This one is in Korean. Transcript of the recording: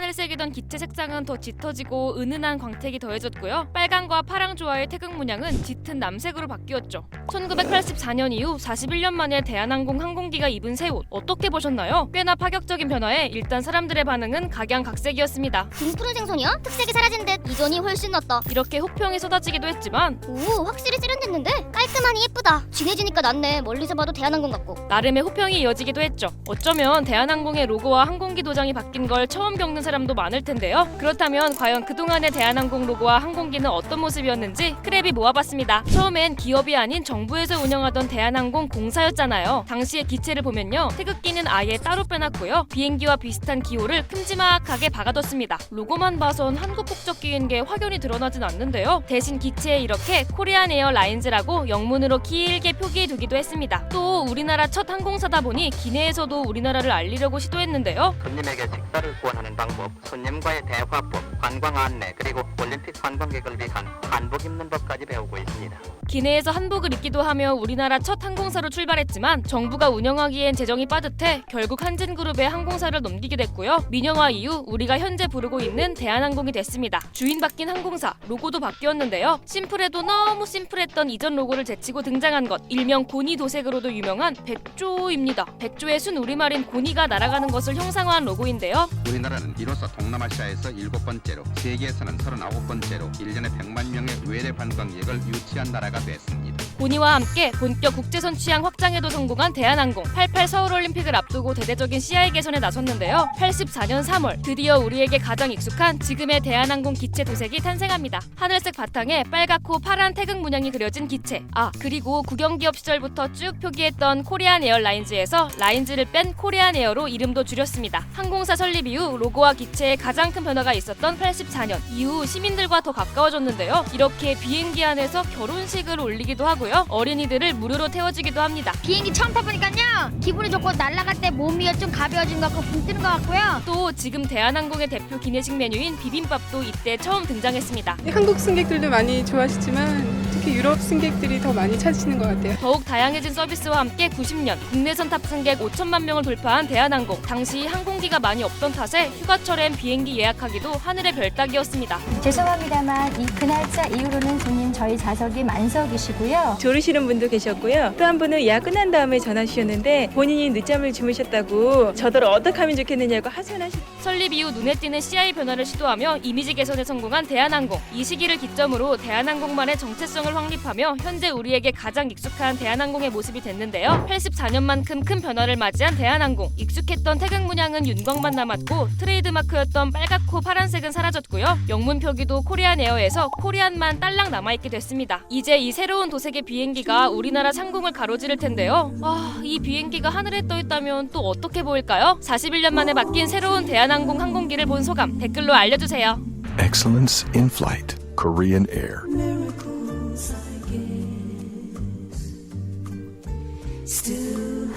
하늘색이던 기체 색상은 더 짙어지고 은은한 광택이 더해졌고요. 빨강과 파랑 조화의 태극 문양은 짙은 남색으로 바뀌었죠. 1984년 이후 41년 만에 대한항공 항공기가 입은 새 옷 어떻게 보셨나요? 꽤나 파격적인 변화에 일단 사람들의 반응은 각양각색이었습니다. 둥푸른 생선이야? 특색이 사라진 듯 이전이 훨씬 낫다. 이렇게 호평이 쏟아지기도 했지만 오, 확실히 세련됐는데? 깔끔하니 예쁘다. 진해지니까 낫네. 멀리서 봐도 대한항공 같고. 나름의 호평이 이어지기도 했죠. 어쩌면 대한항공의 로고와 항공기 도장이 바뀐 걸 처음 겪는 사람도 많을 텐데요. 그렇다면 과연 그동안의 대한항공 로고와 항공기는 어떤 모습이었는지 크랩이 모아봤습니다. 처음엔 기업이 아닌 정부에서 운영하던 대한항공 공사였잖아요. 당시의 기체를 보면요. 태극기는 아예 따로 빼놨고요. 비행기와 비슷한 기호를 큼지막하게 박아뒀습니다. 로고만 봐선 한국 국적기인 게 확연히 드러나진 않는데요. 대신 기체에 이렇게 코리안 에어 라인즈라고 영문으로 길게 표기해두기도 했습니다. 또 우리나라 첫 항공사다 보니 기내에서도 우리나라를 알리려고 시도했는데요. 손님에게 식사를 구원하는 방법, 손님과의 대화법, 관광 안내, 그리고 올림픽 관광객을 위한 한복 입는 법까지 배우고 있습니다. 기내에서 한복을 입기도 하며 우리나라 첫 항공사로 출발했지만 정부가 운영하기엔 재정이 빠듯해 결국 한진그룹에 항공사를 넘기게 됐고요. 민영화 이후 우리가 현재 부르고 있는 대한항공이 됐습니다. 주인 바뀐 항공사, 로고도 바뀌었는데요. 심플해도 너무 심플했던 이전 로고를 제치고 등장한 것, 일명 고니 도색으로도 유명한 백조입니다. 백조의 순 우리말인 고니가 날아가는 것을 형상화한 로고인데요. 우리나라는 이로써 동남아시아에서 7번째로, 세계에서는 39번째로 1년에 100만 명의 외래 관광객을 유치한 나라가 됐습니다. 고니와 함께 본격 국제선 취향 확장에도 성공한 대한항공. 88 서울올림픽을 앞두고 대대적인 CI 개선에 나섰는데요. 84년 3월 드디어 우리에게 가장 익숙한 지금의 대한항공 기체 도색이 탄생합니다. 하늘색 바탕에 빨갛고 파란 태극 문양이 그려진 기체. 그리고 국영기업 시절부터 쭉 표기했던 코리안 에어라인즈에서 라인즈를 뺀 코리안 에어로 이름도 줄였습니다. 항공사 설립 이후 로고와 기체에 가장 큰 변화가 있었던 84년 이후 시민들과 더 가까워졌는데요. 이렇게 비행기 안에서 결혼식을 올리기도 하고요. 어린이들을 무료로 태워주기도 합니다. 비행기 처음 타보니까요. 기분이 좋고 날아갈 때 몸 위가 좀 가벼워진 것 같고 붕 뜨는 것 같고요. 또 지금 대한항공의 대표 기내식 메뉴인 비빔밥도 이때 처음 등장했습니다. 한국 승객들도 많이 좋아하시지만 특히 유럽 승객들이 더 많이 찾으시는 것 같아요. 더욱 다양해진 서비스와 함께 90년 국내선 탑승객 5천만 명을 돌파한 대한항공. 당시 항공기가 많이 없던 탓에 휴가철엔 비행기 예약하기도 하늘의 별 따기였습니다. 죄송합니다만 그 날짜 이후로는 손님 저희 좌석이 만석이시고요. 조르시는 분도 계셨고요. 또 한 분은 예약 끝난 다음에 전화 주셨는데 본인이 늦잠을 주무셨다고 저더러 어떻게 하면 좋겠느냐고 하소연하셨어요. 설립 이후 눈에 띄는 CI 변화를 시도하며 이미지 개선에 성공한 대한항공. 이 시기를 기점으로 대한항공만의 정체성을 확립하며 현재 우리에게 가장 익숙한 대한항공의 모습이 됐는데요. 84년만큼 큰 변화를 맞이한 대한항공. 익숙했던 태극 문양은 윤곽만 남았고 트레이드마크였던 빨갛고 파란색은 사라졌고요. 영문 표기도 코리안 에어에서 코리안만 딸랑 남아있게 됐습니다. 이제 이 새로운 도색의 비행기가 우리나라 상공을 가로지를 텐데요. 이 비행기가 하늘에 떠 있다면 또 어떻게 보일까요? 41년 만에 바뀐 새로운 대한항공 항공기를 본 소감 댓글로 알려주세요. Excellence in flight. Korean Air. Still